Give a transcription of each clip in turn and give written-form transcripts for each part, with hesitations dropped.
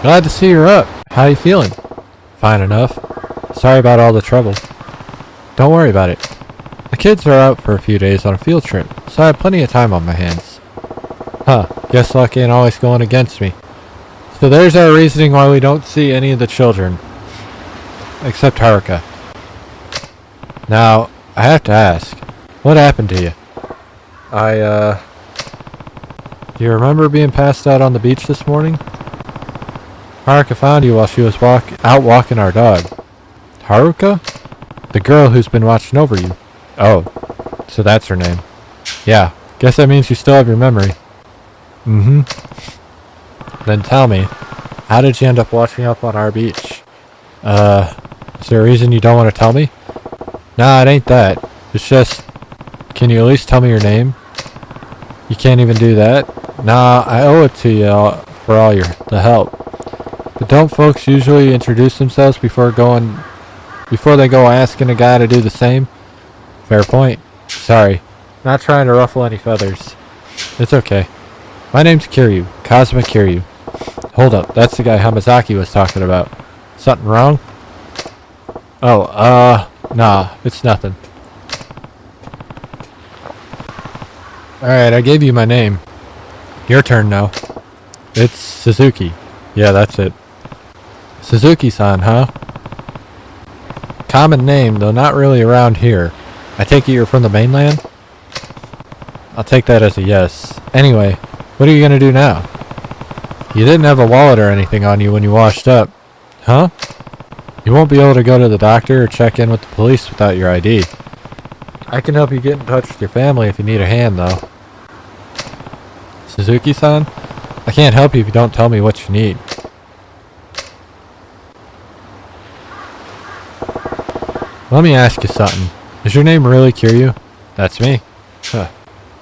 Glad to see you're up. How you feeling? Fine enough. Sorry about all the trouble. Don't worry about it. The kids are out for a few days on a field trip, so I have plenty of time on my hands. Huh, guess luck ain't always going against me. So there's our reasoning why we don't see any of the children. Except Haruka. Now, I have to ask, what happened to you? Do you remember being passed out on the beach this morning? Haruka found you while she was out walking our dog. Haruka? The girl who's been watching over you. Oh, so that's her name. Yeah, guess that means you still have your memory. Mm-hmm. Then tell me, how did you end up washing up on our beach? Is there a reason you don't want to tell me? Nah, it ain't that. It's just, can you at least tell me your name? You can't even do that? Nah, I owe it to you for all the help. But don't folks usually introduce themselves before they go asking a guy to do the same? Fair point. Sorry. Not trying to ruffle any feathers. It's okay. My name's Kiryu. Kazuma Kiryu. Hold up. That's the guy Hamazaki was talking about. Something wrong? Oh, nah. It's nothing. Alright, I gave you my name. Your turn now. It's Suzuki. Yeah, that's it. Suzuki-san, huh? Common name, though not really around here. I take it you're from the mainland? I'll take that as a yes. Anyway, what are you gonna do now? You didn't have a wallet or anything on you when you washed up. Huh? You won't be able to go to the doctor or check in with the police without your ID. I can help you get in touch with your family if you need a hand, though. Suzuki-san? I can't help you if you don't tell me what you need. Let me ask you something. Is your name really Kiryu? That's me. Huh.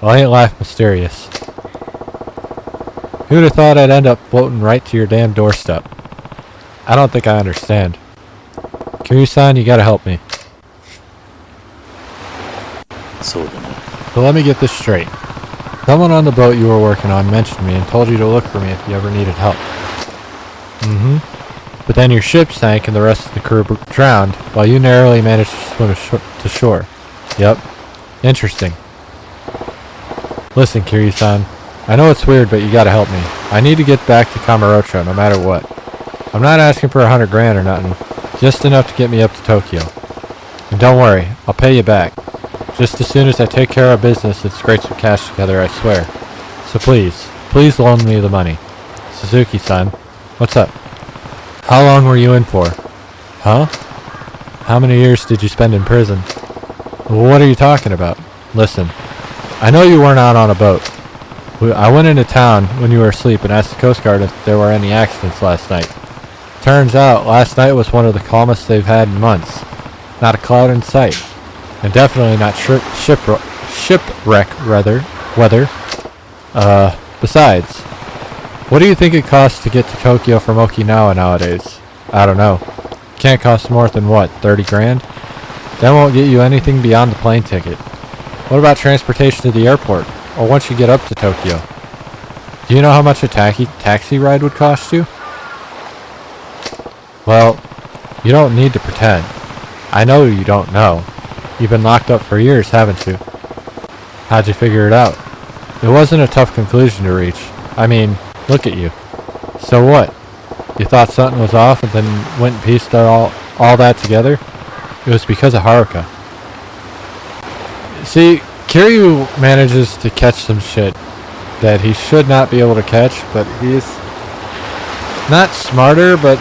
Well, ain't life mysterious. Who'd have thought I'd end up floating right to your damn doorstep? I don't think I understand. Kiryu-san, you gotta help me. So let me get this straight. Someone on the boat you were working on mentioned me and told you to look for me if you ever needed help. Mm-hmm. But then your ship sank and the rest of the crew drowned, while you narrowly managed to swim to shore. Yep. Interesting. Listen, Kiryu-san. I know it's weird, but you gotta help me. I need to get back to Kamurocho, no matter what. I'm not asking for 100 grand or nothing. Just enough to get me up to Tokyo. And don't worry, I'll pay you back. Just as soon as I take care of business and scrape some cash together, I swear. So please loan me the money. Suzuki-san, what's up? How long were you in for? Huh? How many years did you spend in prison? What are you talking about? Listen, I know you weren't out on a boat. I went into town when you were asleep and asked the Coast Guard if there were any accidents last night. Turns out, last night was one of the calmest they've had in months. Not a cloud in sight. And definitely not shipwreck weather. Besides, what do you think it costs to get to Tokyo from Okinawa nowadays? I don't know. Can't cost more than what, 30 grand? That won't get you anything beyond the plane ticket. What about transportation to the airport? Or once you get up to Tokyo? Do you know how much a taxi ride would cost you? Well, you don't need to pretend. I know you don't know. You've been locked up for years, haven't you? How'd you figure it out? It wasn't a tough conclusion to reach. I mean, look at you. So what? You thought something was off and then went and pieced all that together? It was because of Haruka. See, Kiryu manages to catch some shit that he should not be able to catch, but he's not smarter, but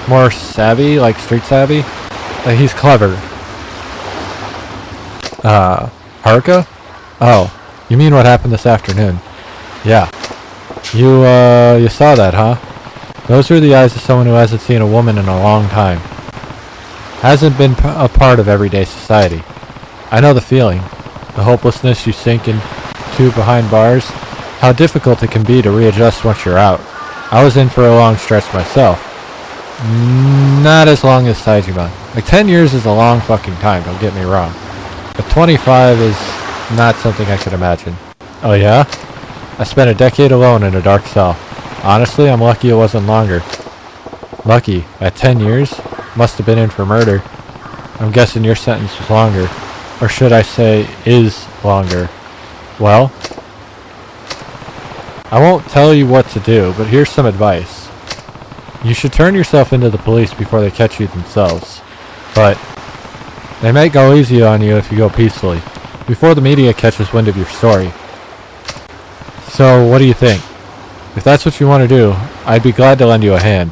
more savvy, like street savvy. Like he's clever. Haruka? Oh, you mean what happened this afternoon? Yeah. You saw that, huh? Those are the eyes of someone who hasn't seen a woman in a long time. Hasn't been a part of everyday society. I know the feeling. The hopelessness you sink into behind bars. How difficult it can be to readjust once you're out. I was in for a long stretch myself. Not as long as Saejima. Like 10 years is a long fucking time, don't get me wrong. But 25 is not something I could imagine. Oh yeah? I spent a decade alone in a dark cell. Honestly, I'm lucky it wasn't longer. Lucky. At 10 years? Must have been in for murder. I'm guessing your sentence was longer. Or should I say, is longer. Well, I won't tell you what to do, but here's some advice. You should turn yourself into the police before they catch you themselves. But they might go easy on you if you go peacefully, before the media catches wind of your story. So, what do you think? If that's what you want to do, I'd be glad to lend you a hand.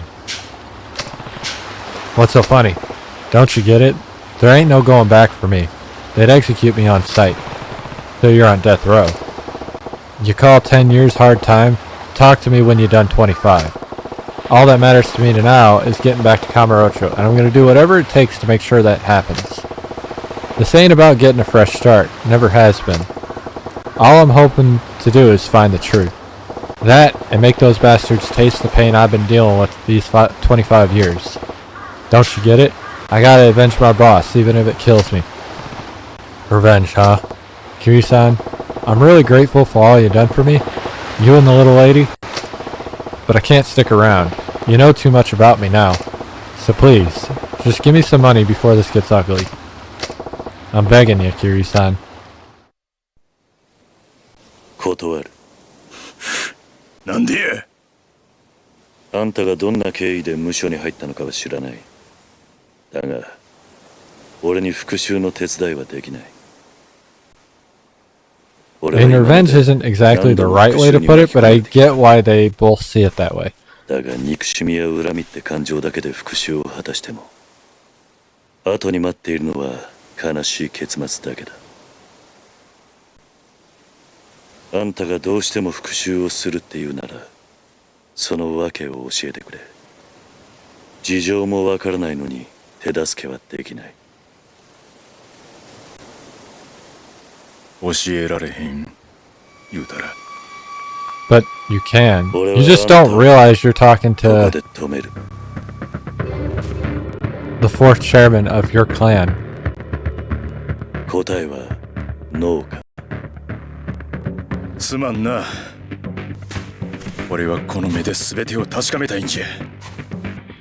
What's so funny? Don't you get it? There ain't no going back for me. They'd execute me on sight. So you're on death row. You call 10 years hard time? Talk to me when you're done 25. All that matters to me now is getting back to Kamurocho, and I'm going to do whatever it takes to make sure that happens. This ain't about getting a fresh start. Never has been. All I'm hoping to do is find the truth. That, and make those bastards taste the pain I've been dealing with these 25 years. Don't you get it? I gotta avenge my boss, even if it kills me. Revenge, huh? Kiryu-san, I'm really grateful for all you've done for me, you and the little lady, but I can't stick around. You know too much about me now. So please, just give me some money before this gets ugly. I'm begging you, Kiryu-san. 断る。なんでや。あんたがどんな経緯で無所に入ったのかは知らない。だが、俺に復讐の手伝いはできない。And revenge isn't exactly the right way to put it, but I get why they both see it that way. だが憎しみや恨みって感情だけで復讐を果たしても、後に待っているのは悲しい結末だけだ。あんたがどうしても復讐をするっていうなら、その訳を教えてくれ。事情もわからないのに手助けはできない。教えられへん言うたら。But you can. You just don't realize you're talking to the fourth chairman of your clan. 答えはノーか。すまんな。俺はこの目で全てを確かめたいんじゃ。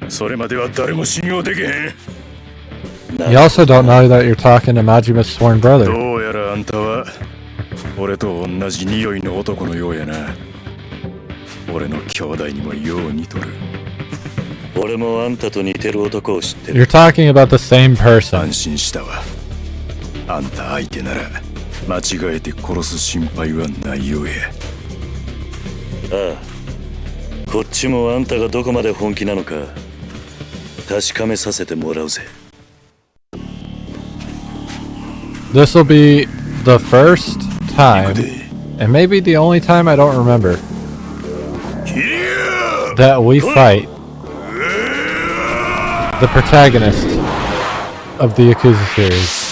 それまでは誰も信用できへん。You also don't know that you're talking to Majima's sworn brother. どうやらあんたは俺と同じ匂いの男のようやな。俺の兄弟にもよう似とる。俺もあんたと似てる男を知ってる。You're talking about the same person. 安心したわ。あんた相手なら間違えて殺す心配はないようや。ああ、こっちもあんたがどこまで本気なのか確かめさせてもらうぜ。This will be the first time, and maybe the only time I don't remember, that we fight the protagonist of the Yakuza series.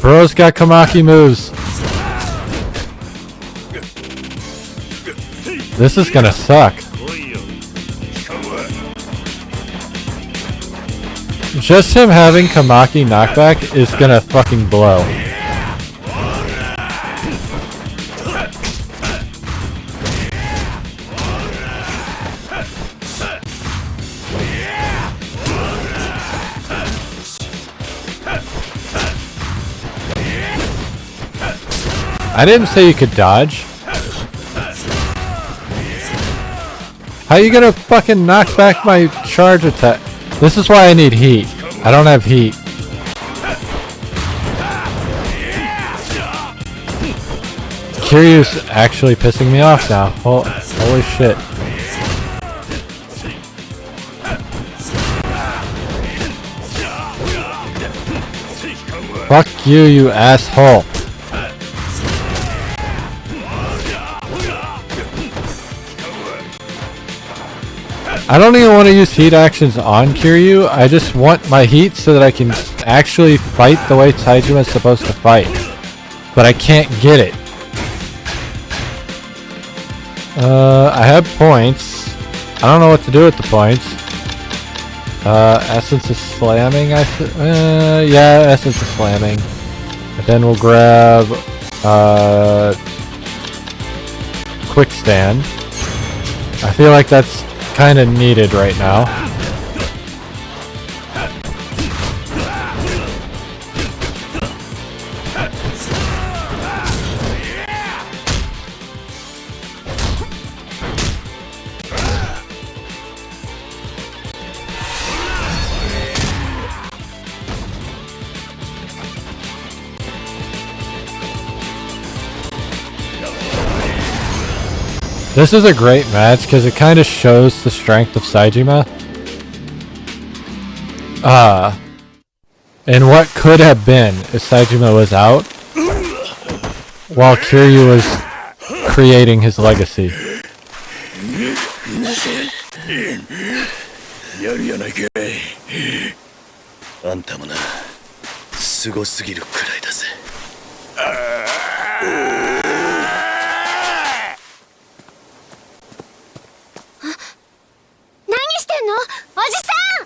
Bro's got Kamaki moves. This is gonna suck. Just him having Kamaki knockback is gonna fucking blow. I didn't say you could dodge. How you gonna fucking knock back my charge attack? This is why I need heat. I don't have heat. Kiryu's actually pissing me off now. Holy shit. Fuck you, you asshole. I don't even want to use heat actions on Kiryu. I just want my heat so that I can actually fight the way Taijima is supposed to fight. But I can't get it. I have points. I don't know what to do with the points. Essence of Slamming, yeah, Essence of Slamming. And then we'll grab, Quick Stand. I feel like that's kind of needed right now. This is a great match because it kind of shows the strength of Saejima. And what could have been if Saejima was out while Kiryu was creating his legacy. やるやないかい。あんたもな、すごすぎるくらいだぜ。何してんの？おじさん！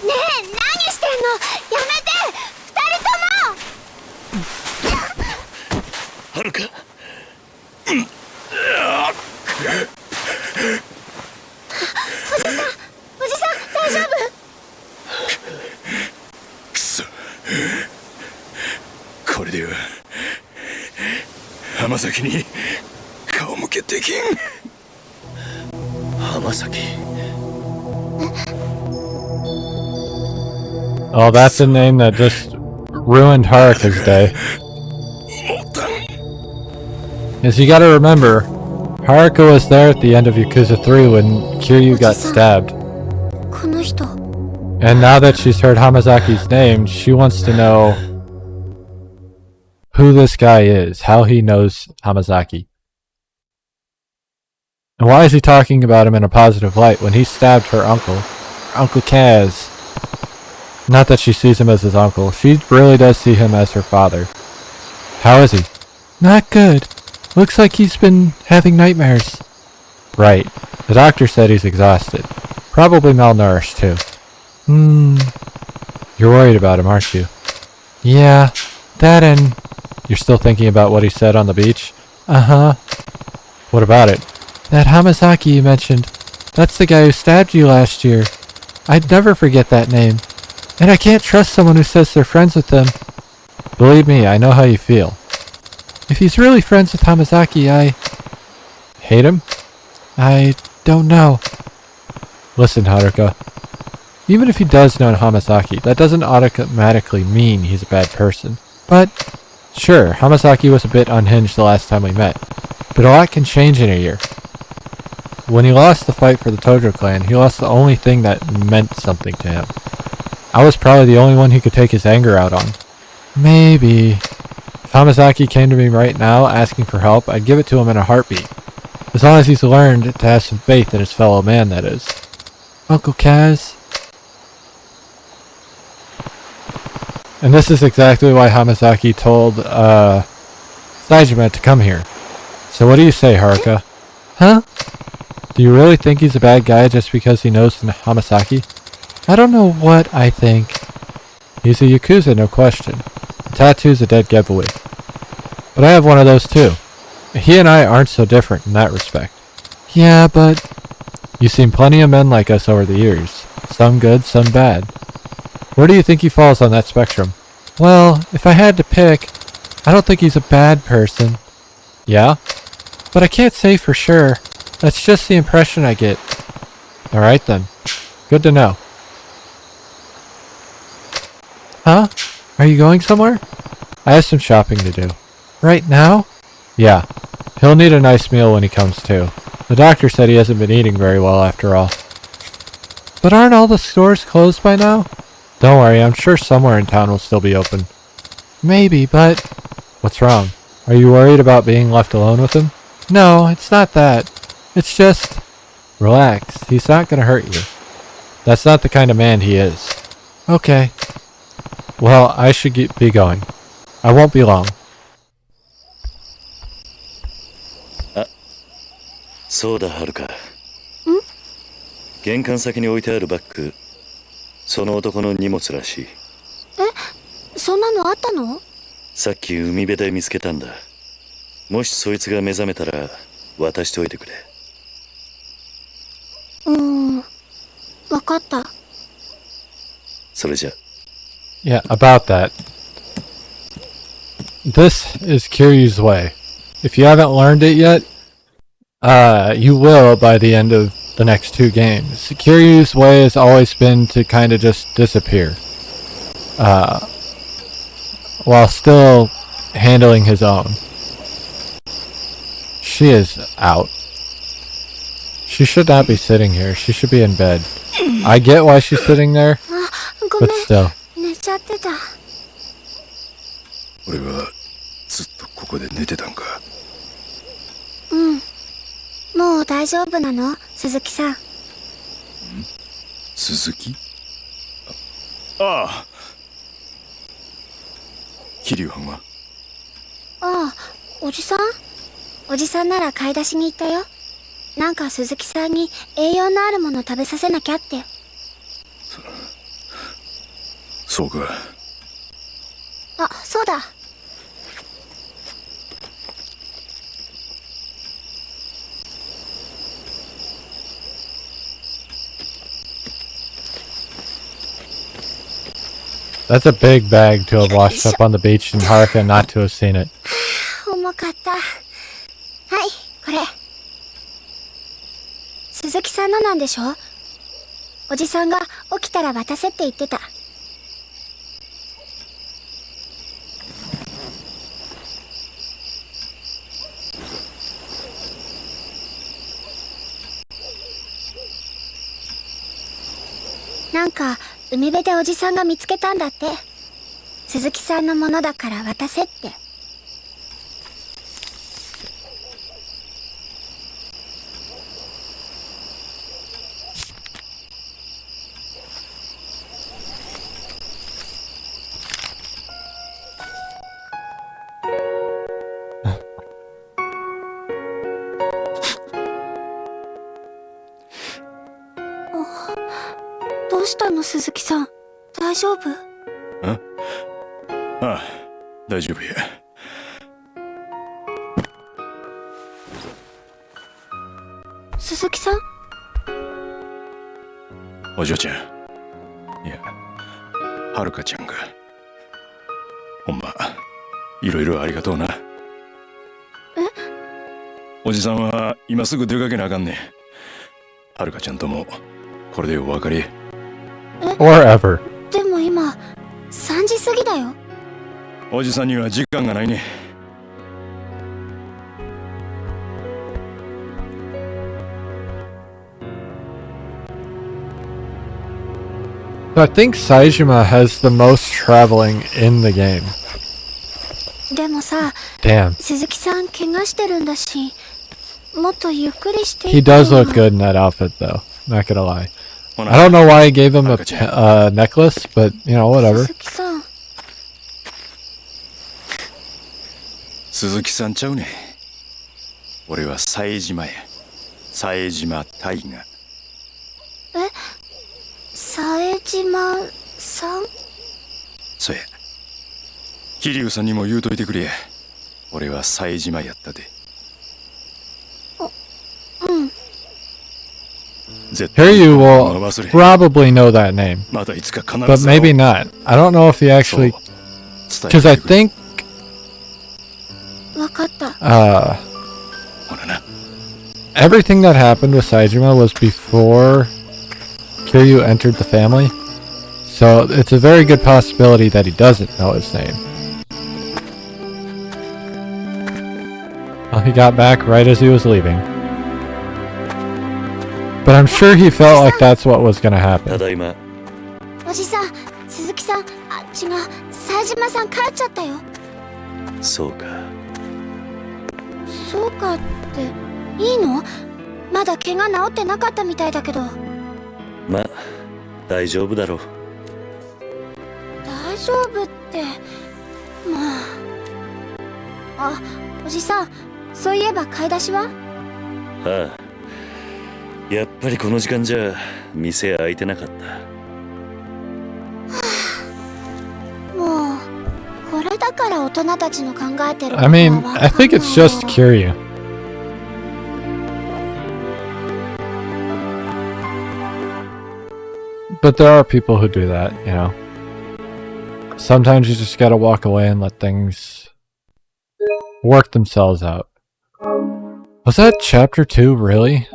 ねえ、何してんの？やめて！二人とも！はるか。おじさん、大丈夫？くそ。これでは浜崎に顔向けできん。浜崎。Oh, that's a name that just ruined Haruka's day. As you gotta remember, Haruka was there at the end of Yakuza 3 when Kiryu got stabbed. この人。 And now that she's heard Hamazaki's name, she wants to know who this guy is, how he knows Hamazaki. And why is he talking about him in a positive light when he stabbed her uncle, Uncle Kaz? Not that she sees him as his uncle, she really does see him as her father. How is he? Not good. Looks like he's been having nightmares. Right. The doctor said he's exhausted. Probably malnourished too. You're worried about him, aren't you? Yeah, that and... You're still thinking about what he said on the beach? Uh-huh. What about it? That Hamazaki you mentioned. That's the guy who stabbed you last year. I'd never forget that name. And I can't trust someone who says they're friends with them. Believe me, I know how you feel. If he's really friends with Hamazaki, I... Hate him? I don't know. Listen, Haruka. Even if he does know Hamazaki, that doesn't automatically mean he's a bad person. But, sure, Hamazaki was a bit unhinged the last time we met. But a lot can change in a year. When he lost the fight for the Tojo clan, he lost the only thing that meant something to him. I was probably the only one he could take his anger out on. Maybe. If Hamazaki came to me right now asking for help, I'd give it to him in a heartbeat. As long as he's learned to have some faith in his fellow man, that is. Uncle Kaz. And this is exactly why Hamazaki told, Saejima to come here. So what do you say, Haruka? Huh? Do you really think he's a bad guy just because he knows Hamazaki? I don't know what I think. He's a Yakuza, no question. The tattoo's a dead giveaway. But I have one of those too. He and I aren't so different in that respect. Yeah, but... You've seen plenty of men like us over the years. Some good, some bad. Where do you think he falls on that spectrum? Well, if I had to pick, I don't think he's a bad person. Yeah? But I can't say for sure. That's just the impression I get. Alright then. Good to know. Huh? Are you going somewhere? I have some shopping to do. Right now? Yeah. He'll need a nice meal when he comes to. The doctor said he hasn't been eating very well after all. But aren't all the stores closed by now? Don't worry, I'm sure somewhere in town will still be open. Maybe, but... What's wrong? Are you worried about being left alone with him? No, it's not that. It's just... Relax, he's not gonna hurt you. That's not the kind of man he is. Okay. Well, I should be going. I won't be long. そうだ、はるか。玄関先に置いてあるバッグ、その男の荷物らしい。そんなのあったの？さっき海辺で見つけたんだ。もしそいつが目覚めたら渡しておいてくれ。わかった。それじゃ。 Yeah, about that. This is Kiryu's way. If you haven't learned it yet, you will by the end of the next 2 games. Kiryu's way has always been to kind of just disappear. While still handling his own. She is out. She should not be sitting here. She should be in bed. I get why she's sitting there, ごめ but ん、 still. 寝ちゃってた。俺はずっとここで寝てたんか。もう大丈夫なの？鈴木さん。鈴木？ああ。桐生藩は？ああ、おじさん？おじさんなら買い出しに行ったよ。なんか鈴木さんに栄養のあるもの食べさせなきゃって。そうか。あ、そうだ。That's a big bag to have washed up on the beach in Haruka and not to have seen it. 重かった。はい、これ。鈴木さんのなんでしょ？おじさんが起きたら渡せって言ってた。なんか海辺でおじさんが見つけたんだって。鈴木さんのものだから渡せって。どうしたの鈴木さん、大丈夫？ああ、大丈夫や。鈴木さん？お嬢ちゃん、いや、はるかちゃんが。ほんま、いろいろありがとうな。おじさんは今すぐ出かけなあかんねん。はるかちゃんともこれでお別れ。Or ever. でも今3時過ぎだよ。おじさんには時間がないね。So I think Saejima has the most traveling in the game. でもさ、 Damn. 鈴木さん怪我してるんだし、もっとゆっくりして He いた does 方 look が。 good in that outfit though. Not gonna lie. ほな I don't know why he gave him a necklace, but you know, whatever. 鈴木さん、鈴木さんちゃうねん。俺は冴島や。冴島大河。冴島さん？そうや。桐生さんにも言うといてくれや。俺は冴島やったで。絶対 Here you に will 忘れへん。 probably know that name, またいつか必 but ず maybe not. I don't know if he そう actually, 伝 because え I てくれ。 think わかった。ほらな。 everything that happened with Saejima was before Kiryu entered the family. So it's a very good possibility that he doesn't know his name. Well, he got back right as he was leaving. But I'm sure he felt like that's what was gonna た happen. だいま。おじさん、鈴木さん、あ、違う、冴島さん帰っちゃったよ。そうか。そうかっていいの？まだ怪我治ってなかったみたいだけど。まあ大丈夫だろう。大丈夫ってまあ。あ、おじさん、そういえば買い出しは？ああ、やっぱりこの時間じゃ店開いてなかった。もうこれだから大人たちの考えてることは I mean, I think it's just Kiryu. But there are people who do that, you know. Sometimes you just gotta walk away and let things work themselves out. Was that chapter 2, really?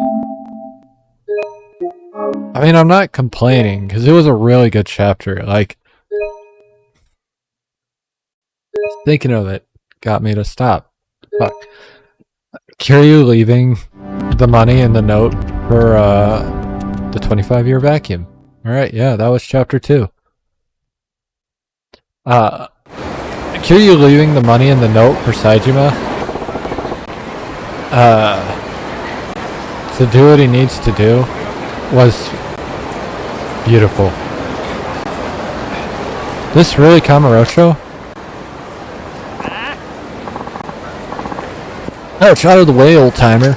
I mean, I'm not complaining, because it was a really good chapter. Like, thinking of it got me to stop. Fuck. Kiryu leaving the money and the note for the 25-year vacuum. Alright, yeah, that was chapter 2. Kiryu leaving the money and the note for Saejima to do what he needs to do was beautiful. This really Kamurocho? Ouch, out of the way, old timer.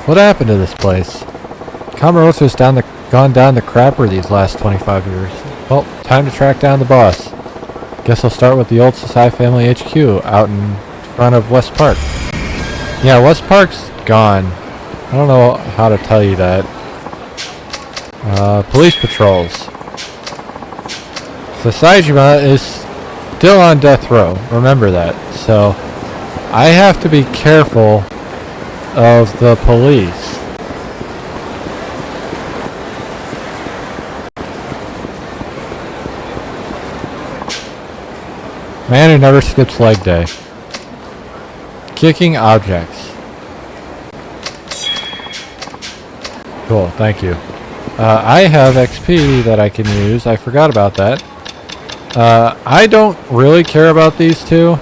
What happened to this place? Kamurocho's gone down the crapper these last 25 years. Well, time to track down the boss. Guess I'll start with the old Sasai family HQ out in front of West Park. Yeah, West Park's gone. I don't know how to tell you that. Police patrols. So Saejima is still on death row. Remember that. So I have to be careful of the police. Man who never skips leg day. Kicking objects. Cool, thank you. I have XP that I can use. I forgot about that. I don't really care about these two.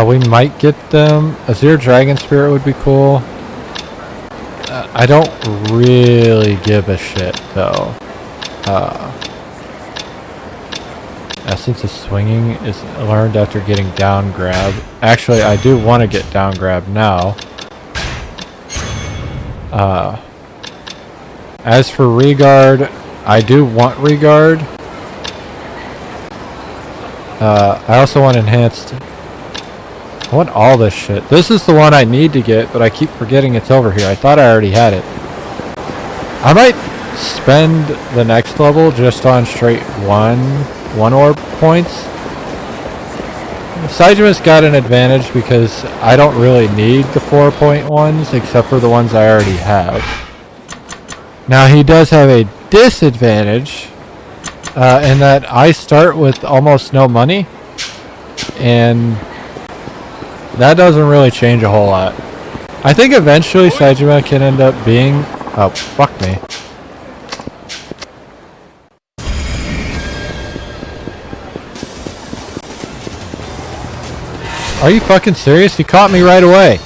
We might get them. Azure Dragon Spirit would be cool. I don't really give a shit, though. Essence of Swinging is learned after getting down grab. Actually, I do want to get down grab now. As for Regard, I do want Regard. I also want Enhanced. I want all this shit. This is the one I need to get, but I keep forgetting it's over here. I thought I already had it. I might spend the next level just on straight one orb points. Saijima's got an advantage because I don't really need the 4-point ones except for the ones I already have. Now he does have a disadvantage in that I start with almost no money, and that doesn't really change a whole lot. I think eventually Saejima can end up being... Oh, fuck me. Are you fucking serious? You caught me right away.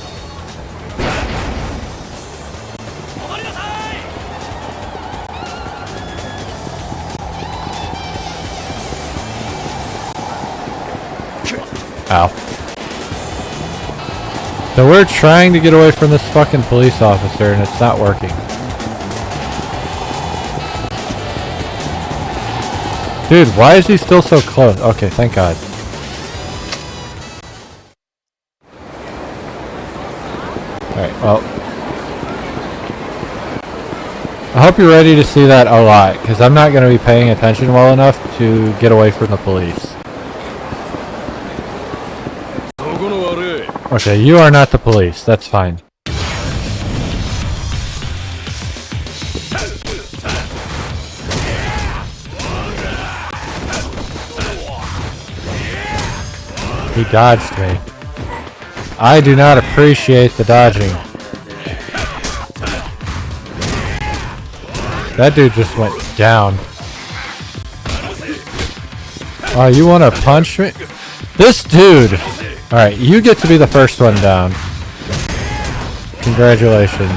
Ow. So we're trying to get away from this fucking police officer and it's not working. Dude, why is he still so close? Okay, thank God. Alright, well. I hope you're ready to see that a lot, because I'm not going to be paying attention well enough to get away from the police. Okay, you are not the police. That's fine. He dodged me. I do not appreciate the dodging. That dude just went down. Oh, you want to punch me? This dude! Alright, you get to be the first one down. Congratulations.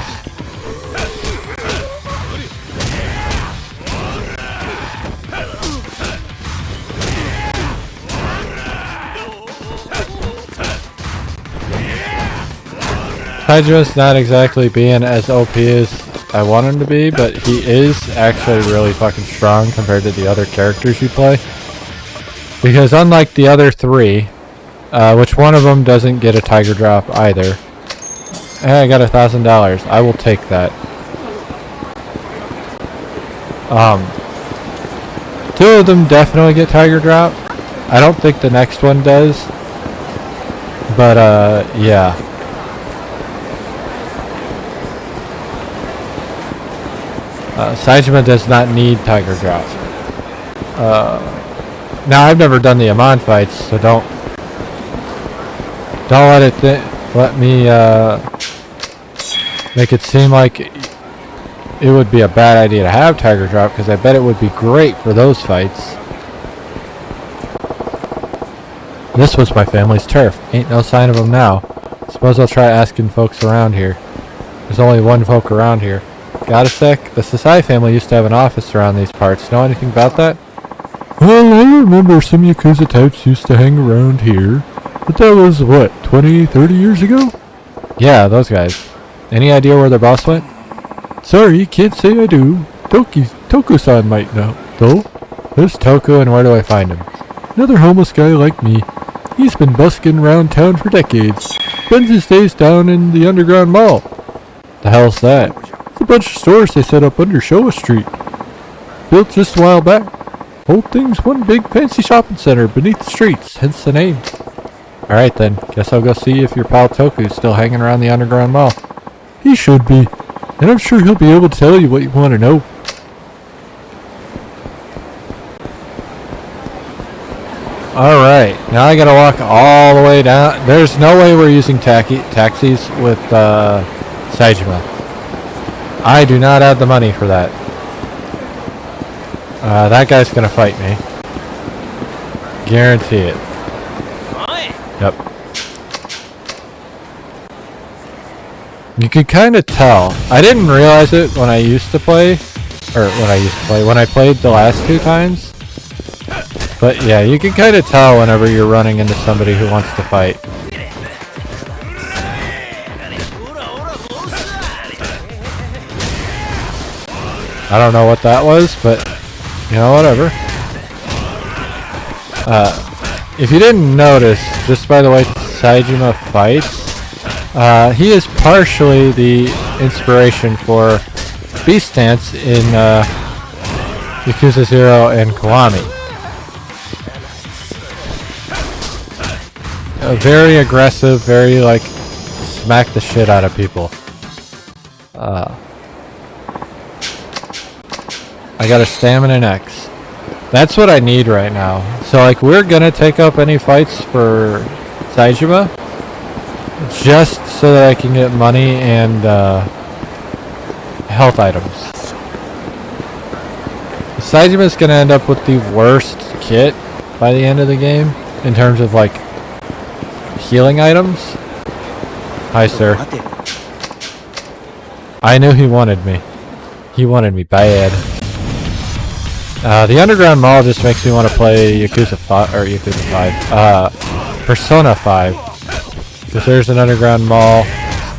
Hydro's not exactly being as OP as I want him to be, but he is actually really fucking strong compared to the other characters you play. Because unlike the other three, which one of them doesn't get a tiger drop either. Hey, I got $1,000. I will take that. Two of them definitely get tiger drop. I don't think the next one does. But, yeah. Saejima does not need tiger drop. Now I've never done the Amon fights, so don't let me make it seem like it would be a bad idea to have tiger drop, because I bet it would be great for those fights. This was my family's turf. Ain't no sign of them now. Suppose I'll try asking folks around here. There's only one folk around here. Got a sec? The Sasai family used to have an office around these parts. Know anything about that? Well, I remember some Yakuza types used to hang around here. But that was, what, 20, 30 years ago? Yeah, those guys. Any idea where their boss went? Sorry, can't say I do. Toku-san might know, though. Who's Toku and where do I find him? Another homeless guy like me. He's been busking around town for decades. Spends his days down in the underground mall. The hell's that? It's a bunch of stores they set up under Showa Street. Built just a while back. Whole thing's one big fancy shopping center beneath the streets, hence the name. Alright then, guess I'll go see if your pal Toku's still hanging around the underground mall. He should be, and I'm sure he'll be able to tell you what you want to know. Alright, now I gotta walk all the way down. There's no way we're using taxis with Saejima. I do not have the money for that. That guy's gonna fight me. Guarantee it. Yep. You could kind of tell. I didn't realize it when I used to play. When I played the last two times. But yeah, you can kind of tell whenever you're running into somebody who wants to fight. I don't know what that was, but you know, whatever. If you didn't notice, just by the way Saejima fights, he is partially the inspiration for Beast Dance in Yakuza 0 and Kiwami. Very aggressive, very like smack the shit out of people. I got a stamina and X. That's what I need right now. So like we're gonna take up any fights for Saejima just so that I can get money and health items. Saejima's gonna end up with the worst kit by the end of the game in terms of like healing items. Hi, sir. I knew he wanted me. He wanted me bad. The underground mall just makes me want to play Yakuza 5 or Yakuza 5. Persona 5. Because there's an underground mall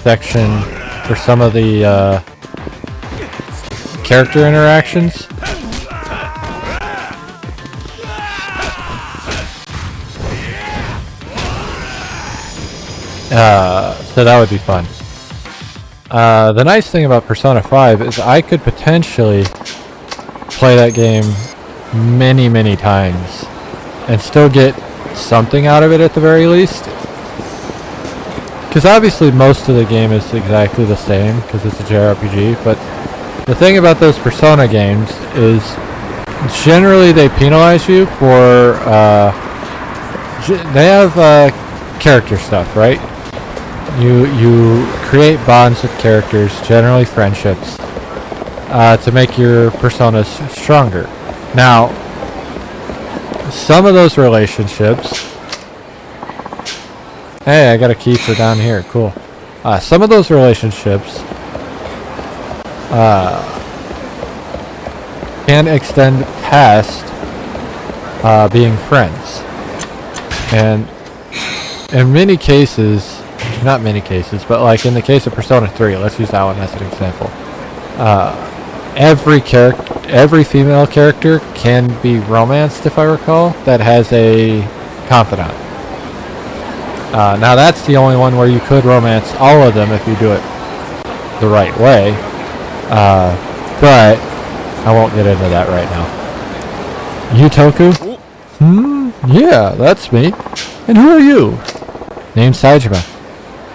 section for some of the character interactions. So that would be fun. The nice thing about Persona 5 is I could potentially play that game many times and still get something out of it at the very least. Because obviously most of the game is exactly the same because it's a JRPG, but the thing about those Persona games is generally they penalize you for they have character stuff, right? You create bonds with characters, generally friendships, to make your personas stronger. Now, some of those relationships... Hey, I got a key for down here, cool. Some of those relationships can extend past being friends. And in many cases, not many cases, but like in the case of Persona 3, let's use that one as an example. Every female character can be romanced, if I recall, that has a confidant. Now that's the only one where you could romance all of them if you do it the right way. But I won't get into that right now. Yutoku? Yeah, that's me. And who are you? Name's Saejima.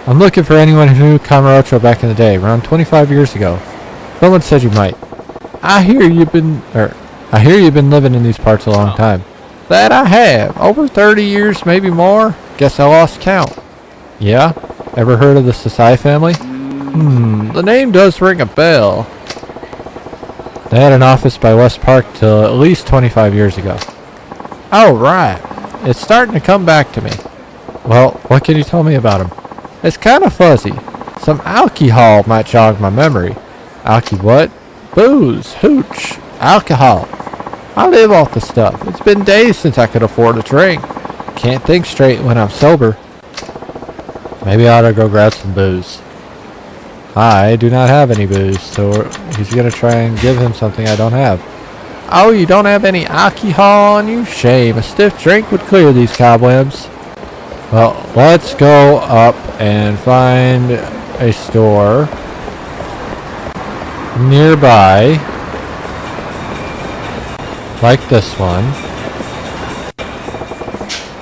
I'm looking for anyone who knew Kamurocho back in the day, around 25 years ago. Someone said you might. I hear you've been living in these parts a long time. That I have. Over 30 years, maybe more. Guess I lost count. Yeah? Ever heard of the Sasai family? The name does ring a bell. They had an office by West Park till at least 25 years ago. Oh, right. It's starting to come back to me. Well, what can you tell me about them? It's kind of fuzzy. Some alcohol might jog my memory. Alky what? Booze, hooch, alcohol. I live off the stuff. It's been days since I could afford a drink. Can't think straight when I'm sober. Maybe I ought to go grab some booze. I do not have any booze, so he's going to try and give him something I don't have. Oh, you don't have any alcohol on you? Shame. A stiff drink would clear these cobwebs. Well, let's go up and find a store nearby, like this one.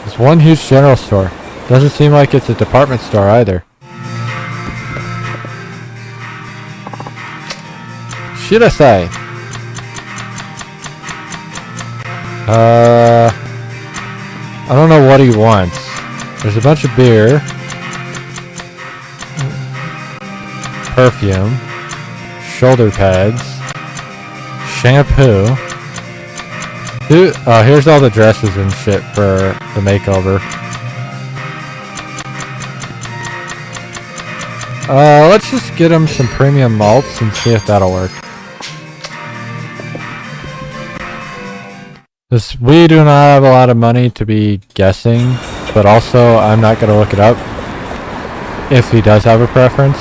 There's one huge general store. Doesn't seem like it's a department store either. Should I say? I don't know what he wants. There's a bunch of beer, perfume, shoulder pads, shampoo. Here's all the dresses and shit for the makeover. Let's just get him some premium malts and see if that'll work. We do not have a lot of money to be guessing, but also I'm not going to look it up if he does have a preference.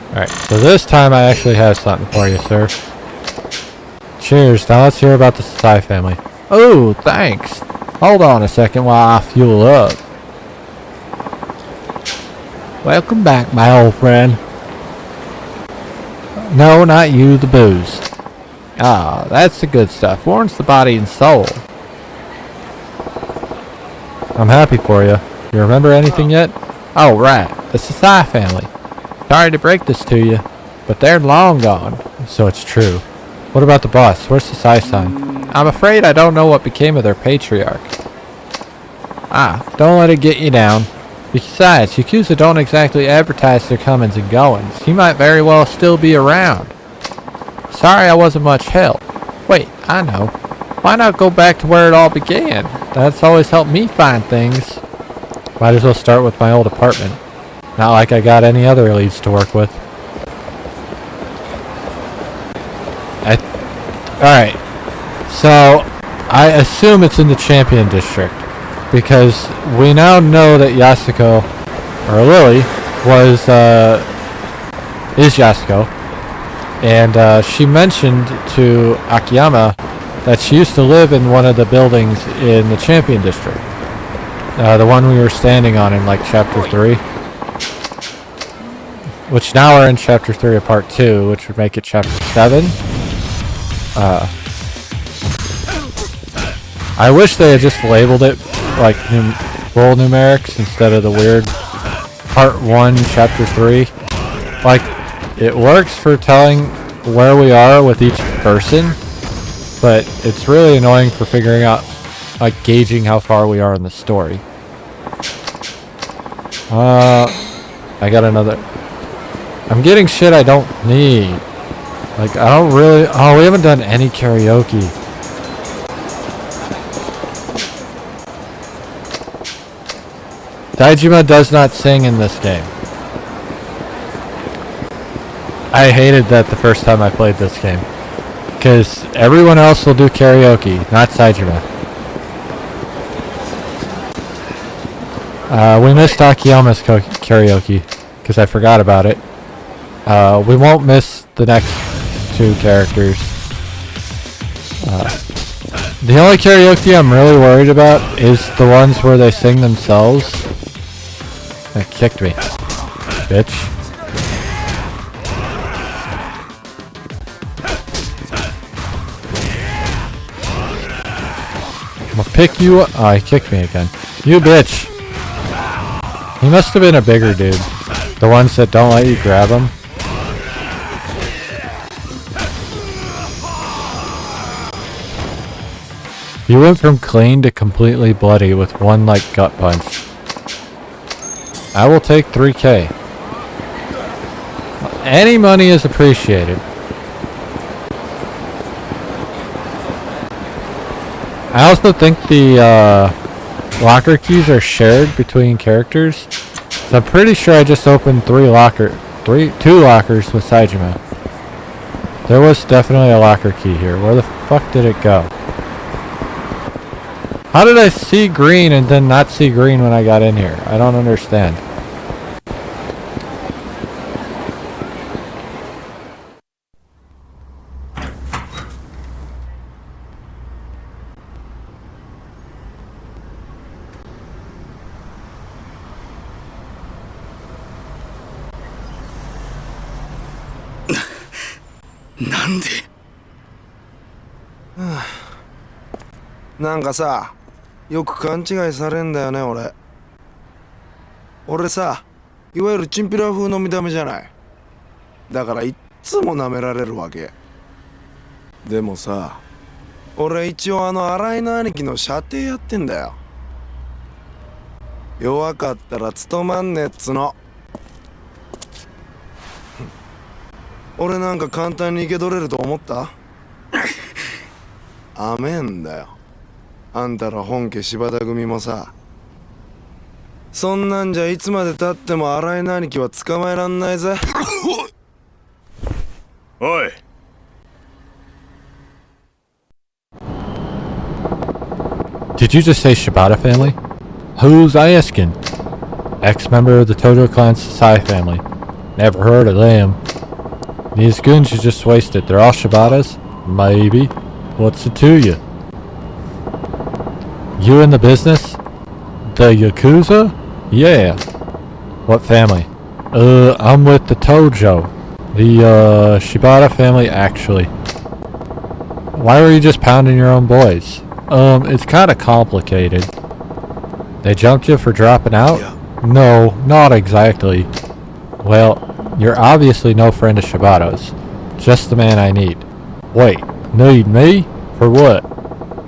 Alright, so this time I actually have something for you, sir. Cheers. Now let's hear about the Sasai family. Oh, thanks. Hold on a second while I fuel up. Welcome back, my old friend. No, not you, the booze. Ah, that's the good stuff. Warms the body and soul. I'm happy for you. You remember anything yet? Oh, right. The Sasai family. Sorry to break this to you, but they're long gone. So it's true. What about the boss? Where's Sasai-san? I'm afraid I don't know what became of their patriarch. Ah, don't let it get you down. Besides, Yakuza don't exactly advertise their comings and goings. He might very well still be around. Sorry I wasn't much help. Wait, I know. Why not go back to where it all began? That's always helped me find things. Might as well start with my old apartment. Not like I got any other leads to work with. Alright. So, I assume it's in the Champion District. Because we now know that Yasuko, or Lily, is Yasuko. And she mentioned to Akiyama that she used to live in one of the buildings in the Champion District. The one we were standing on in like Chapter 3. Which now we're in Chapter 3 of Part 2, which would make it Chapter 7. I wish they had just labeled it like roll numerics instead of the weird Part 1, Chapter 3. Like, it works for telling where we are with each person, but it's really annoying for figuring out, like, gauging how far we are in the story. I got another... I'm getting shit I don't need. Like, I don't really... Oh, we haven't done any karaoke. Daijima does not sing in this game. I hated that the first time I played this game. Because everyone else will do karaoke, not Saejima. We missed Akiyama's karaoke, because I forgot about it. We won't miss the next two characters. The only karaoke I'm really worried about is the ones where they sing themselves. That kicked me, bitch. I'm gonna pick you up. Oh, he kicked me again. You bitch. He must have been a bigger dude. The ones that don't let you grab him. You went from clean to completely bloody with one like gut punch. I will take 3K. Any money is appreciated. I also think the locker keys are shared between characters. So I'm pretty sure I just opened two lockers with Saejima. There was definitely a locker key here. Where the fuck did it go? How did I see green and then not see green when I got in here? I don't understand. Nande? なんかさ、よく勘違いされんだよね、俺。俺さ、いわゆるチンピラ風の見た目じゃない。だからいっつも舐められるわけ。でもさ、俺一応新井の兄貴の舎弟やってんだよ。弱かったら務まんねえっつの。俺なんか簡単に生け取れると思った？甘えんだよ。あんたら本家柴田組もさ。そんなんじゃいつまでたっても新井の兄貴は捕まえらんないぜ。おい。Did you just say Shibata family? Who's asking? Ex-member of the Todo Clan Sasai family. Never heard of them. These goons you just wasted, they're all Shibatas? Maybe. What's it to you? You in the business? The Yakuza? Yeah. What family? I'm with the Tojo. The, Shibata family, actually. Why were you just pounding your own boys? It's kinda complicated. They jumped you for dropping out? No, not exactly. Well, you're obviously no friend of Shibata's. Just the man I need. Wait, need me? For what?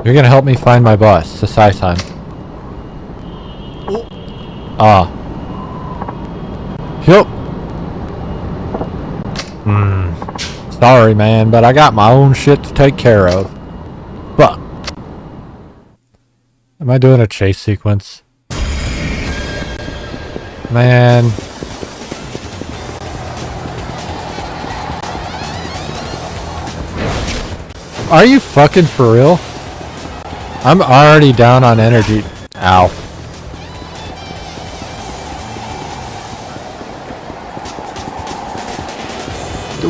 You're gonna help me find my boss, Sasai-san. Ah. Yup. Sorry, man, but I got my own shit to take care of. Fuck. Am I doing a chase sequence? Man. Are you fucking for real? I'm already down on energy. Ow.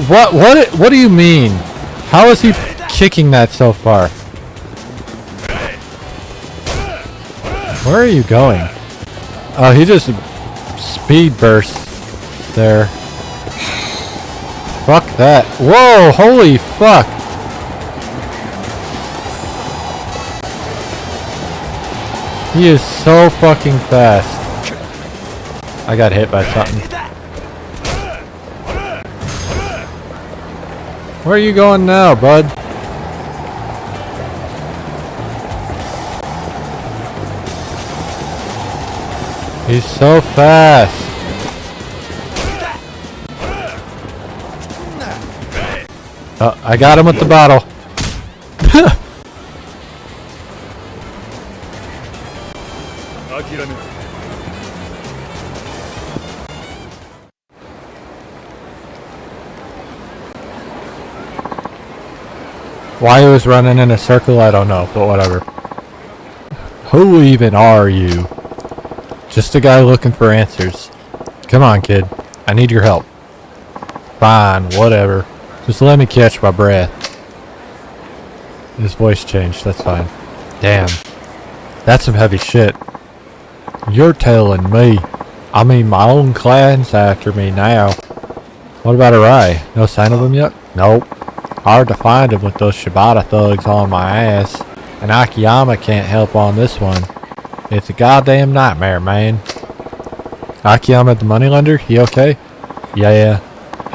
What do you mean? How is he kicking that so far? Where are you going? Oh, he just speed burst there. Fuck that. Whoa, holy fuck. He is so fucking fast. I got hit by something. Where are you going now, bud? He's so fast. Oh, I got him with the bottle. Why he was running in a circle, I don't know, but whatever. Who even are you? Just a guy looking for answers. Come on, kid. I need your help. Fine, whatever. Just let me catch my breath. His voice changed, that's fine. Damn. That's some heavy shit. You're telling me. I mean, my own clan's after me now. What about Arai? No sign of him yet? Nope. Hard to find him with those Shibata thugs on my ass. And Akiyama can't help on this one. It's a goddamn nightmare, man. Akiyama the moneylender? He okay? Yeah,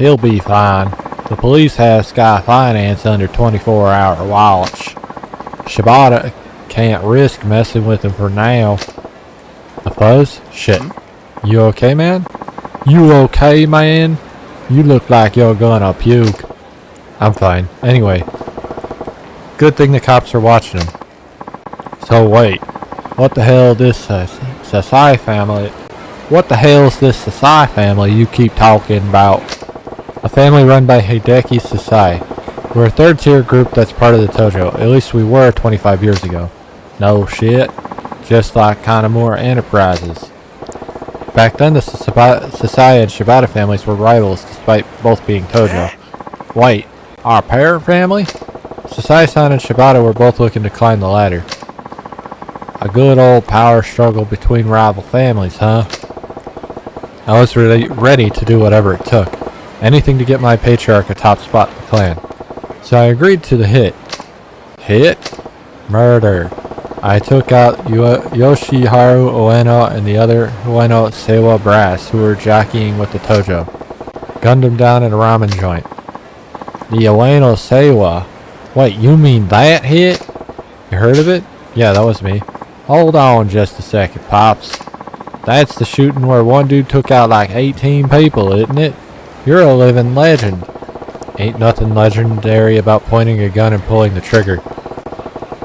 he'll be fine. The police have Sky Finance under 24-hour watch. Shibata can't risk messing with him for now. A fuzz? Shit. You okay, man? You okay, man? You look like you're gonna puke. I'm fine. Anyway. Good thing the cops are watching him. So wait. What the hell this Sasai family? What the hell's this Sasai family you keep talking about? A family run by Hideki Sasai. We're a third-tier group that's part of the Tojo. At least we were 25 years ago. No shit. Just like Kanamura Enterprises. Back then, the Sasai and Shibata families were rivals, despite both being Tojo. Wait, our parent family? Sasai-san and Shibata were both looking to climb the ladder. A good old power struggle between rival families, huh? I was really ready to do whatever it took. Anything to get my patriarch a top spot in the clan. So I agreed to the hit. Hit? Murder. I took out Yoshiharu Ueno and the other Ueno Seiwa brass who were jockeying with the Tojo. Gunned them down in a ramen joint. The Ueno Seiwa? Wait, you mean that hit? You heard of it? Yeah, that was me. Hold on just a second, Pops. That's the shooting where one dude took out like 18 people, isn't it? You're a living legend. Ain't nothing legendary about pointing a gun and pulling the trigger.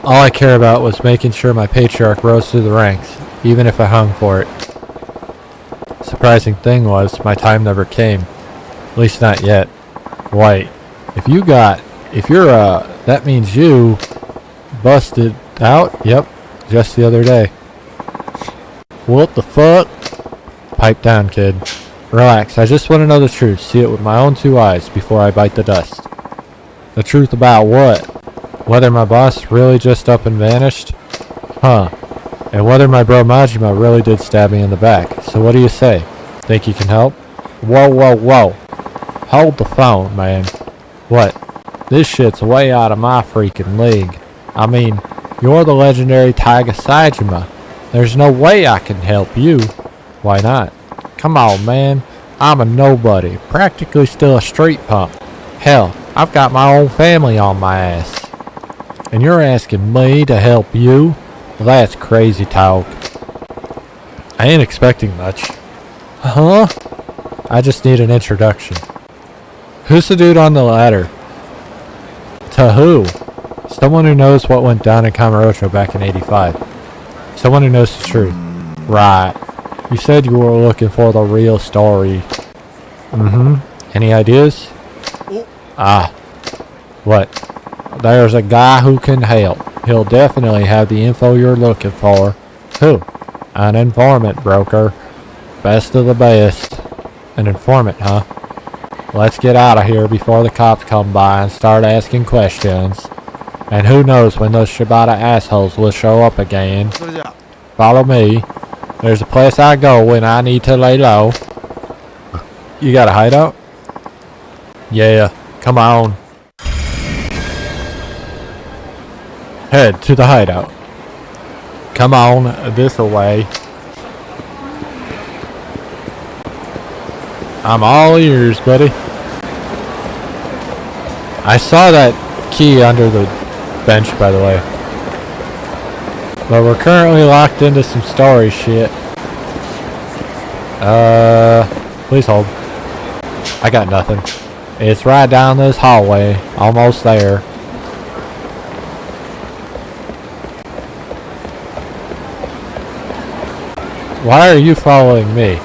All I care about was making sure my patriarch rose through the ranks, even if I hung for it. Surprising thing was, my time never came. At least not yet. Wait, that means you busted out? Yep, just the other day. What the fuck? Pipe down, kid. Relax, I just want to know the truth, see it with my own two eyes before I bite the dust. The truth about what? Whether my boss really just up and vanished? Huh. And whether my bro Majima really did stab me in the back. So what do you say? Think you can help? Whoa. Hold the phone, man. What? This shit's way out of my freaking league. I mean, you're the legendary Taiga Saejima. There's no way I can help you. Why not? Come on, man. I'm a nobody. Practically still a street punk. Hell, I've got my own family on my ass. And you're asking me to help you? Well, that's crazy talk. I ain't expecting much. Huh? I just need an introduction. Who's the dude on the ladder? To who? Someone who knows what went down in Kamurocho back in '85. Someone who knows the truth. Right. You said you were looking for the real story. Any ideas? Ah. What? There's a guy who can help. He'll definitely have the info you're looking for. Who? An informant, broker. Best of the best. An informant, huh? Let's get out of here before the cops come by and start asking questions. And who knows when those Shibata assholes will show up again. Follow me. There's a place I go when I need to lay low. You got a hideout? Yeah, come on. Head to the hideout. Come on, this way. I'm all ears, buddy. I saw that key under the bench, by the way. But we're currently locked into some story shit. Please hold. I got nothing. It's right down this hallway. Almost there. Why are you following me?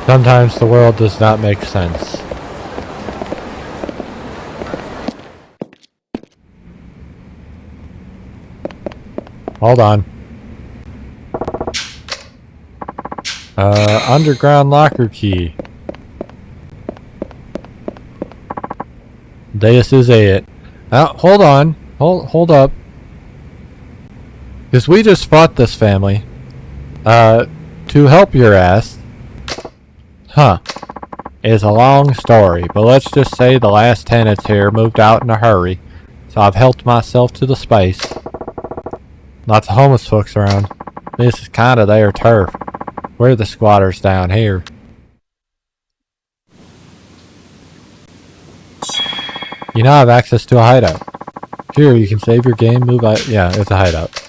Sometimes the world does not make sense. Hold on. Underground locker key. This is it. Hold on. Hold up. Because we just fought this family. To help your ass. Huh. It's a long story, but let's just say the last tenants here moved out in a hurry. So I've helped myself to the space. Lots of homeless folks around. This is kinda their turf. We're the squatters down here. You now have access to a hideout. Here, you can save your game, move out. Yeah, it's a hideout.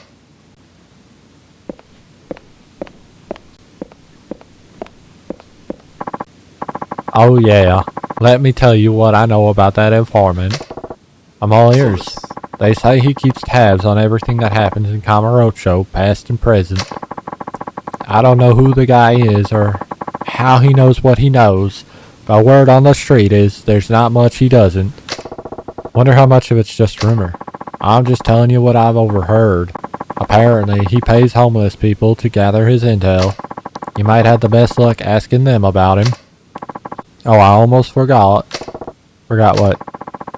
Oh yeah, let me tell you what I know about that informant. I'm all ears. They say he keeps tabs on everything that happens in Kamurocho, past and present. I don't know who the guy is or how he knows what he knows, but word on the street is there's not much he doesn't. Wonder how much of it's just rumor. I'm just telling you what I've overheard. Apparently, he pays homeless people to gather his intel. You might have the best luck asking them about him. Oh, I almost forgot. Forgot what?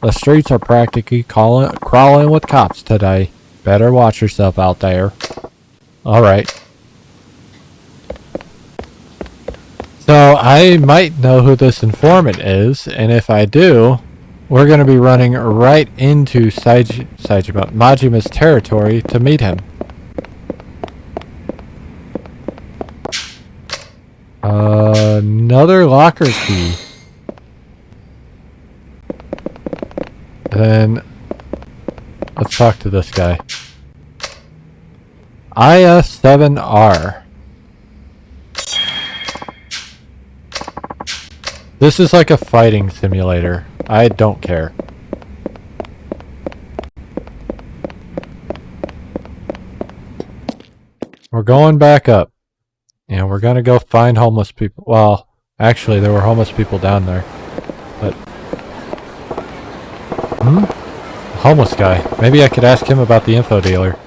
The streets are practically crawling with cops today. Better watch yourself out there. Alright. So, I might know who this informant is, and if I do, we're going to be running right into Majima's territory to meet him. Another locker key. Then let's talk to this guy. IS-7R. This is like a fighting simulator. I don't care. We're going back up. And we're gonna go find homeless people. Well, actually there were homeless people down there. But homeless guy. Maybe I could ask him about the info dealer.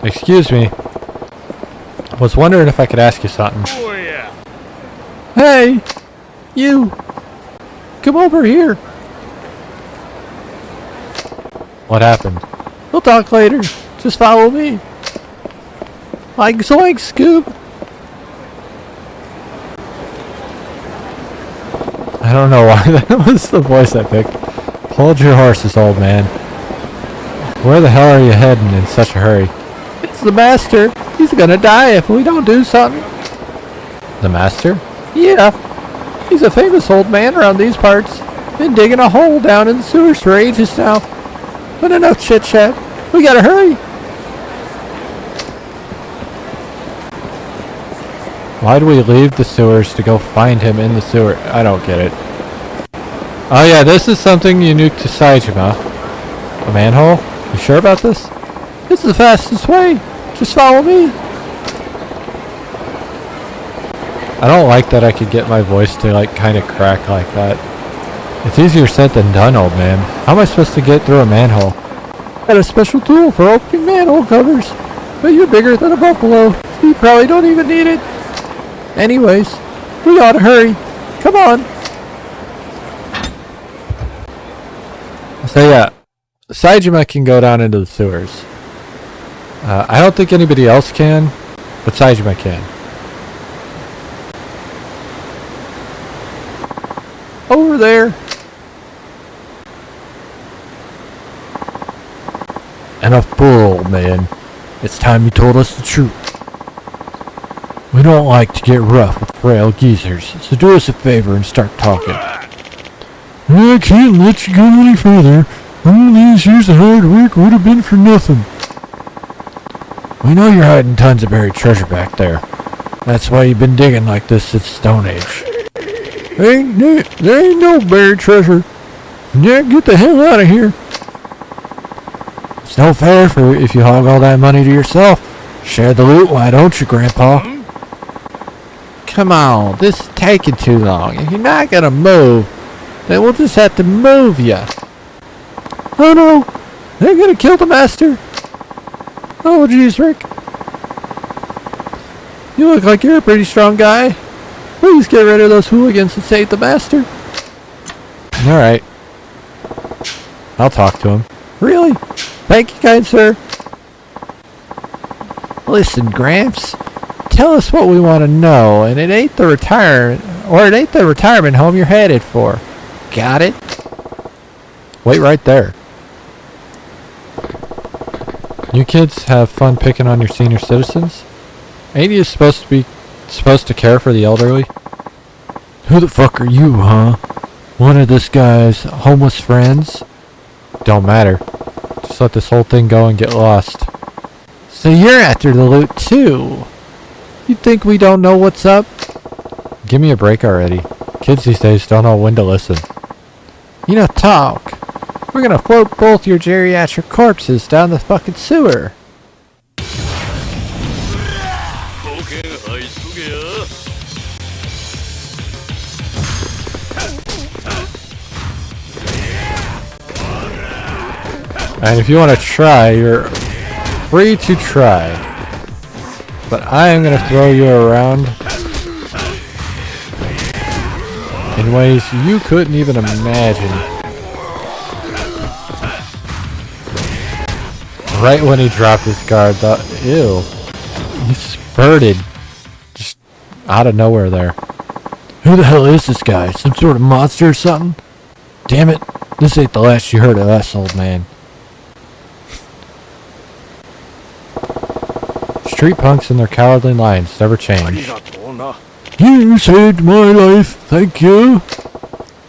Excuse me. I was wondering if I could ask you something. Oh yeah. Hey! You! Come over here! What happened? We'll talk later. Just follow me. Like zoink, Scoob! I don't know why that was the voice I picked. Hold your horses, old man. Where the hell are you heading in such a hurry? It's the master. He's gonna die if we don't do something. The master? Yeah. He's a famous old man around these parts. Been digging a hole down in the sewers for ages now. But enough chit chat. We gotta hurry. Why do we leave the sewers to go find him in the sewer? I don't get it. Oh yeah, this is something unique to Saejima. A manhole? You sure about this? It's the fastest way. Just follow me. I don't like that I could get my voice to like kind of crack like that. It's easier said than done, old man. How am I supposed to get through a manhole? Got a special tool for opening manhole covers. But you're bigger than a buffalo. So you probably don't even need it. Anyways, we ought to hurry. Come on. So yeah, Saejima can go down into the sewers. I don't think anybody else can, but Saejima can. Over there. Enough bull, man. It's time you told us the truth. We don't like to get rough with frail geezers, so do us a favor and start talking. I can't let you go any further. All these years of hard work would have been for nothing. We know you're hiding tons of buried treasure back there. That's why you've been digging like this since Stone Age. There ain't no buried treasure. Yeah, get the hell out of here. It's no fair for if you hog all that money to yourself. Share the loot, why don't you, Grandpa? Come on, this is taking too long. If you're not gonna move, then we'll just have to move ya. Oh no, they're gonna kill the master. Oh jeez, Rick. You look like you're a pretty strong guy. Please get rid of those hooligans and save the master. Alright. I'll talk to him. Really? Thank you, kind sir. Listen, Gramps. Tell us what we want to know, and it ain't the retirement home you're headed for. Got it? Wait right there. You kids have fun picking on your senior citizens? Ain't you supposed to care for the elderly? Who the fuck are you, huh? One of this guy's homeless friends? Don't matter. Just let this whole thing go and get lost. So you're after the loot too? You think we don't know what's up? Give me a break already. Kids these days don't know when to listen. You know, talk. We're gonna float both your geriatric corpses down the fucking sewer. And if you want to try, you're free to try. But I am going to throw you around in ways you couldn't even imagine. Right when he dropped his guard, ew. He spurted just out of nowhere there. Who the hell is this guy? Some sort of monster or something? Damn it, this ain't the last you heard of us, old man. Street punks and their cowardly lines never change. You saved my life, thank you.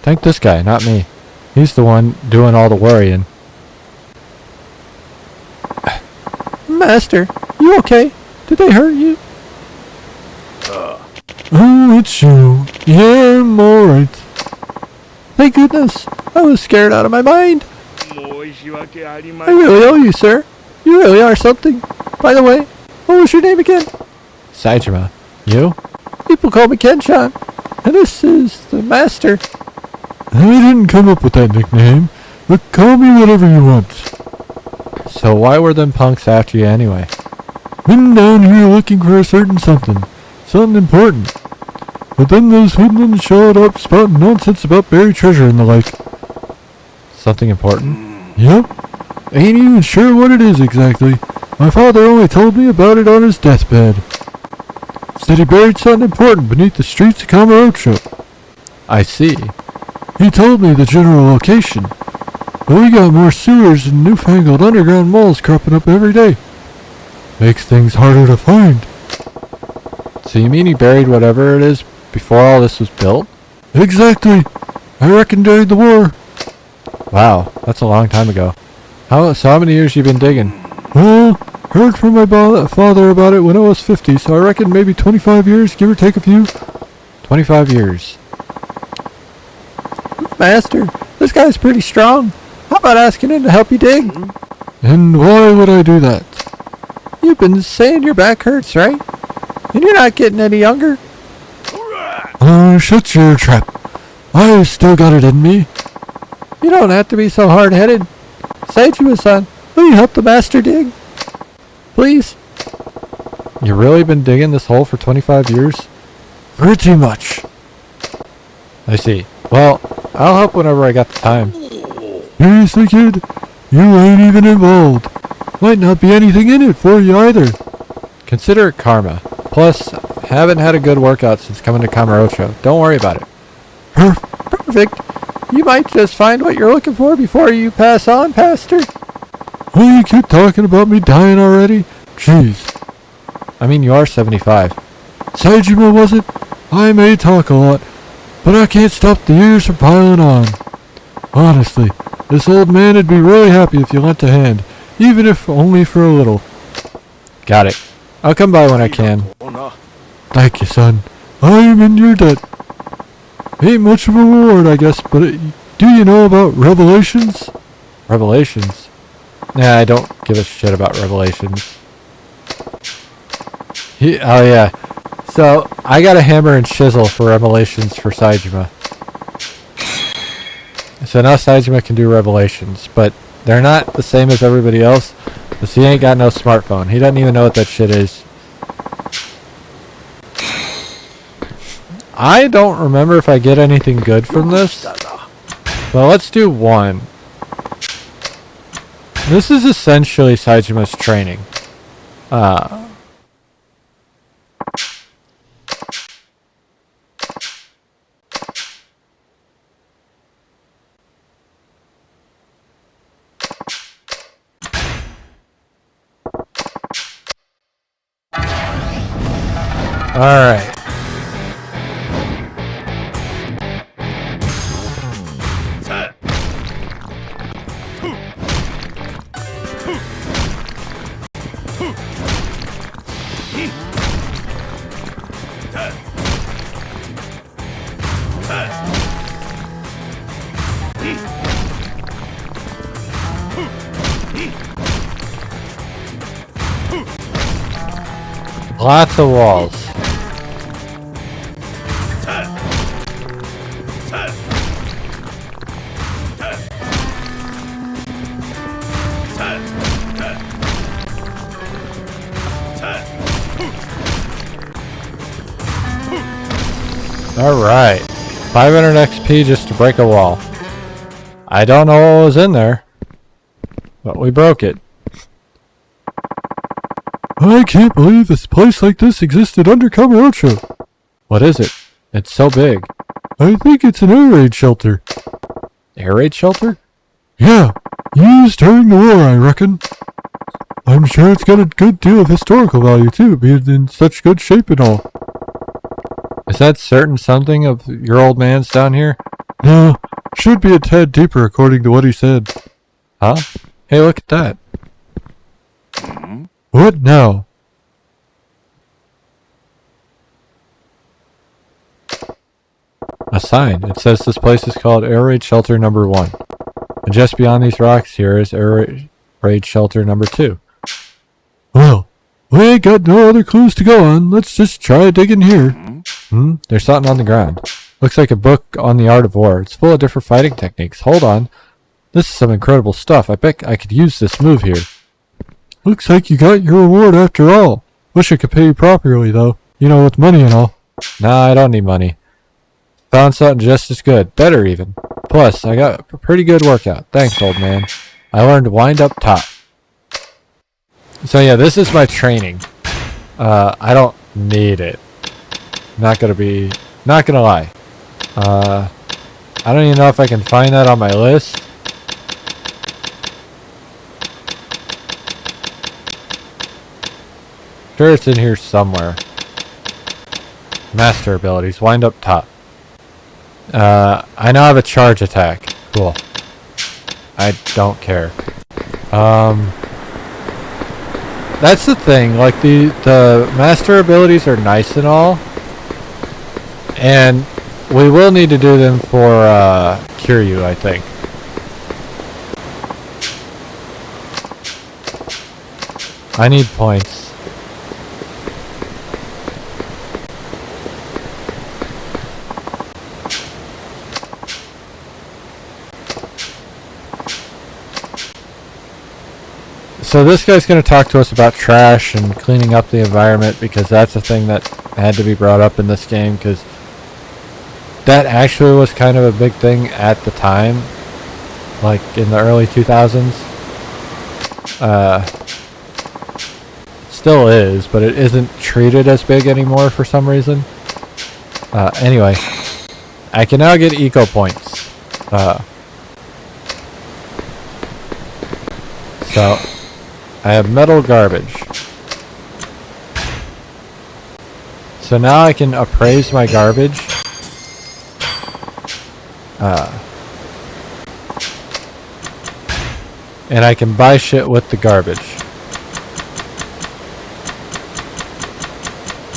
Thank this guy, not me. He's the one doing all the worrying. Master, you okay? Did they hurt you? Oh, it's you. Yeah, I'm alright. Thank goodness. I was scared out of my mind. I really owe you, sir. You really are something. By the way, what was your name again? Saijima. You? People call me Kenshan. And this is the master. I didn't come up with that nickname, but call me whatever you want. So why were them punks after you anyway? Been down here looking for a certain something. Something important. But then those hoodlums showed up spouting nonsense about buried treasure and the like. Something important? Yep. Ain't even sure what it is exactly. My father only told me about it on his deathbed. Said he buried something important beneath the streets of Kamurocho. I see. He told me the general location. But we got more sewers and newfangled underground malls cropping up every day. Makes things harder to find. So you mean he buried whatever it is before all this was built? Exactly. I reckon during the war. Wow, that's a long time ago. So how many years you been digging? Well, heard from my father about it when I was 50, so I reckon maybe 25 years, give or take a few. 25 years. Master, this guy's pretty strong. How about asking him to help you dig? And why would I do that? You've been saying your back hurts, right? And you're not getting any younger. Shut your trap. I still got it in me. You don't have to be so hard-headed. Saijima-san, will you help the master dig? Please? You really been digging this hole for 25 years? Pretty much. I see. Well, I'll help whenever I got the time. Seriously, kid? You ain't even involved. Might not be anything in it for you either. Consider it karma. Plus, haven't had a good workout since coming to Kamurocho. Don't worry about it. Perfect. You might just find what you're looking for before you pass on, Pastor. Well, you keep talking about me dying already? Jeez. I mean, you are 75. Saijima, was it? I may talk a lot, but I can't stop the years from piling on. Honestly, this old man would be really happy if you lent a hand, even if only for a little. Got it. I'll come by when I can. Thank you, son. I'm in your debt. Ain't much of a reward, I guess, but do you know about Revelations? Revelations? Nah, I don't give a shit about Revelations. Oh yeah. So, I got a hammer and chisel for revelations for Saejima. So now Saejima can do revelations, but they're not the same as everybody else, because he ain't got no smartphone. He doesn't even know what that shit is. I don't remember if I get anything good from this. Well, let's do one. This is essentially Saejima's training. Alright. Lots of walls. Alright. 500 XP just to break a wall. I don't know what was in there, but we broke it. I can't believe this place like this existed under Kamurocho. What is it? It's so big. I think it's an air raid shelter. Air raid shelter? Yeah, used during the war, I reckon. I'm sure it's got a good deal of historical value too, being in such good shape and all. Is that certain something of your old man's down here? No, should be a tad deeper according to what he said. Huh? Hey, look at that. What now? A sign. It says this place is called Air Raid Shelter Number 1. And just beyond these rocks here is Air Raid Shelter Number 2. Well, we ain't got no other clues to go on. Let's just try digging here. There's something on the ground. Looks like a book on the art of war. It's full of different fighting techniques. Hold on. This is some incredible stuff. I bet I could use this move here. Looks like you got your reward after all. Wish I could pay you properly, though. You know, with money and all. Nah, I don't need money. Found something just as good. Better, even. Plus, I got a pretty good workout. Thanks, old man. I learned to wind up top. So yeah, this is my training. I don't need it. Not gonna lie. I don't even know if I can find that on my list. Sure, it's in here somewhere. Master abilities. Wind up top. I now have a charge attack. Cool. I don't care. That's the thing. Like the master abilities are nice and all, and we will need to do them for Kiryu, I think. I need points. So this guy's going to talk to us about trash and cleaning up the environment, because that's a thing that had to be brought up in this game, because that actually was kind of a big thing at the time, like in the early 2000s. Still is, but it isn't treated as big anymore for some reason. Anyway, I can now get eco points. So I have metal garbage. So now I can appraise my garbage. And I can buy shit with the garbage.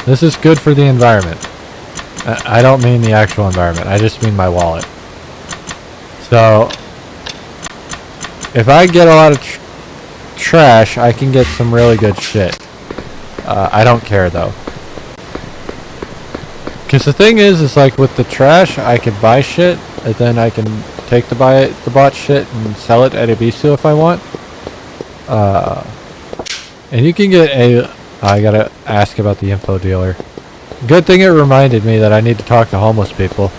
This is good for the environment. I don't mean the actual environment. I just mean my wallet. So if I get a lot of trash, I can get some really good shit. I don't care though. Because the thing is like with the trash, I can buy shit, and then I can take the bought shit and sell it at Ibisu if I want. And you can get I gotta ask about the info dealer. Good thing it reminded me that I need to talk to homeless people.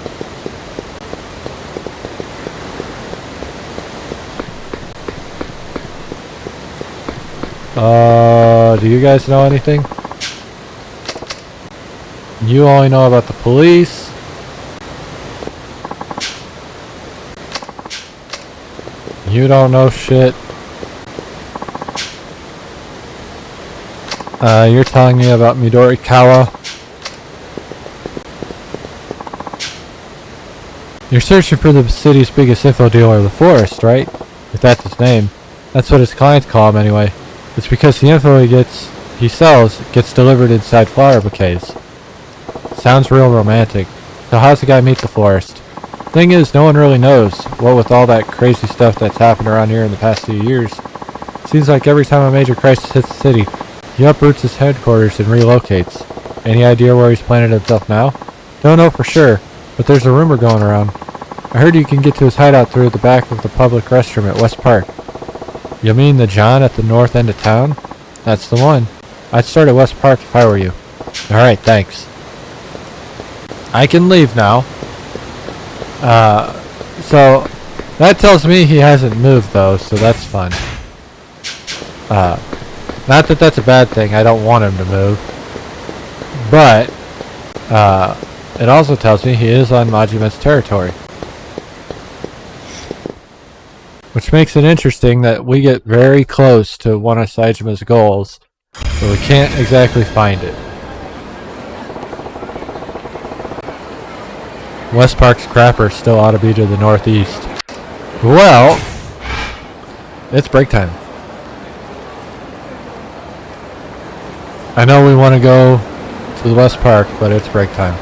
Do you guys know anything? You only know about the police. You don't know shit. You're telling me about Midorikawa. You're searching for the city's biggest info dealer, the Forest, right? If that's his name. That's what his clients call him anyway. It's because the info he sells gets delivered inside flower bouquets. Sounds real romantic. So how's the guy meet the Forest? Thing is, no one really knows. What with all that crazy stuff that's happened around here in the past few years. Seems like every time a major crisis hits the city, he uproots his headquarters and relocates. Any idea where he's planted himself now? Don't know for sure, but there's a rumor going around. I heard you can get to his hideout through the back of the public restroom at West Park. You mean the John at the north end of town? That's the one. I'd start at West Park if I were you. Alright, thanks. I can leave now. So that tells me he hasn't moved though, so that's fun. Not that that's a bad thing, I don't want him to move. But, it also tells me he is on Majima's territory. Which makes it interesting that we get very close to one of Saijima's goals, but we can't exactly find it. West Park's crapper still ought to be to the northeast. Well, it's break time. I know we want to go to the West Park, but it's break time.